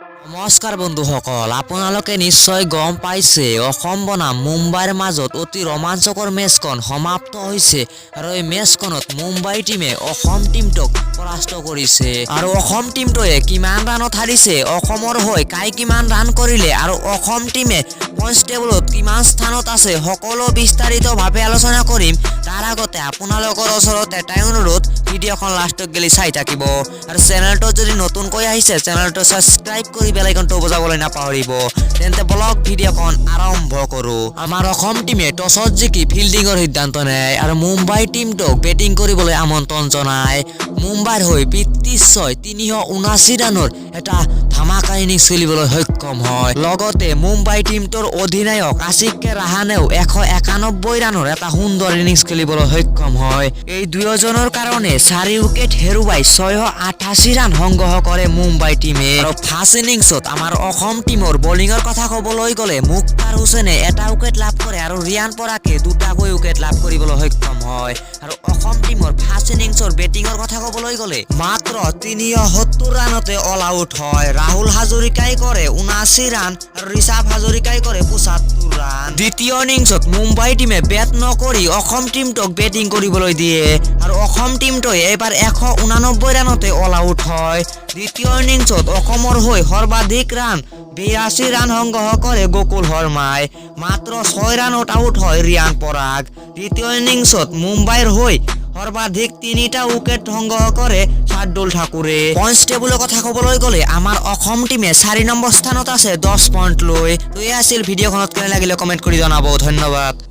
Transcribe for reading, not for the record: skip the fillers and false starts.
নমস্কাৰ বন্ধুসকল, আপোনালোকে নিশ্চয় গম পাইছে অসম বনাম মুম্বাইৰ মাজত অতি ৰোমাঞ্চকৰ মেচখন সমাপ্ত হৈছে আৰু এই মেচখনত মুম্বাই টিমে অসম টিমটোক পৰাস্ত কৰিছে। আৰু অসম টিমটোৱে কিমান ৰানত হাৰিছে, অসমৰ হৈ কাই কিমান ৰান কৰিলে আৰু অসম টিমে পইণ্টছ টেবুলত কিমান স্থানত আছে সকলো বিস্তাৰিতভাৱে আলোচনা কৰিম। তাৰ আগতে আপোনালোকৰ ওচৰত এটাই অনুৰোধ, ভিডিঅ'খন লাষ্টত গেলি চাই থাকিব আৰু চেনেলটো যদি নতুনকৈ আহিছে চেনেলটো সাবস্ক্ৰাইব কৰি বেল আইকনটো বজাবলৈ নাপাহৰিব। তেন্তে বলক ভিডিঅ'খন আৰম্ভ কৰোঁ। আমাৰ অসম টিমে টছত জিকি ফিল্ডিঙৰ সিদ্ধান্ত নেয় আৰু মুম্বাই টিমটোক বেটিং কৰিবলৈ আমন্ত্ৰণ জনায়। মুম্বাইৰ হৈ পিতৃ 379 ৰানৰ এটা ধামাকা ইনিংছ খেলিবলৈ সক্ষম হয়। লগতে মুম্বাই টিমটোৰ অধিনায়ক আছিফকে ৰাহানেও 191 ৰানৰ এটা সুন্দৰ ইনিংছ খেলিবলৈ সক্ষম হয়। এই দুয়োজনৰ কাৰণে 4 উইকেট হেৰুৱাই 688 ৰান সংগ্ৰহ কৰে মুম্বাই টিমে। আৰু ফাৰ্ষ্ট ইনিংছত আমাৰ অসম টিমৰ বলিঙৰ কথা ক'বলৈ গ'লে মুক্তাৰ হুছেইনে এটা উইকেট লাভ কৰে আৰু ৰিয়ান পৰাগে দুটাকৈ উইকেট লাভ কৰিবলৈ সক্ষম হয়। আৰু অসম টিমৰ ফাৰ্ষ্ট ইনিংছৰ বেটিঙৰ কথা ক'বলৈ গ'লে মাত্ৰ 370 ৰানতে অল আউট হয়। ৰাহুল হাজৰিকাই কৰে 79 ৰান আৰু ঋষভ হাজৰিকাই কৰে 75 ৰান। দ্বিতীয় ইনিংছত মুম্বাই টিমে বেট নকৰি অসম টিমটোক বেটিং কৰিবলৈ দিয়ে আৰু অসম টিমটোৱে এবাৰ 189 ৰানতে অল আউট হয়। দ্বিতীয় ইনিংছত অসমৰ হৈ সৰ্বাধিক ৰান 82 ৰান সংগ্ৰহ কৰে গকুল শৰ্মাই। মাত্ৰ 6 ৰানত আউট হয় ৰিয়ান পৰাগ। তৃতীয় ইনিংছত মুম্বাইৰ হৈ সৰ্বাধিক 3টা উইকেট সংগ্ৰহ কৰে শাৰ্দুল ঠাকুৰে। পইণ্টছ টেবুলৰ কথা ক'বলৈ গ'লে আমাৰ অসম টিমে 4 নম্বৰ স্থানত আছে 10 পইণ্ট লৈ। তো এই আছিল ভিডিঅ'খনত কেনে লাগিলে কমেণ্ট কৰি জনাব। ধন্যবাদ।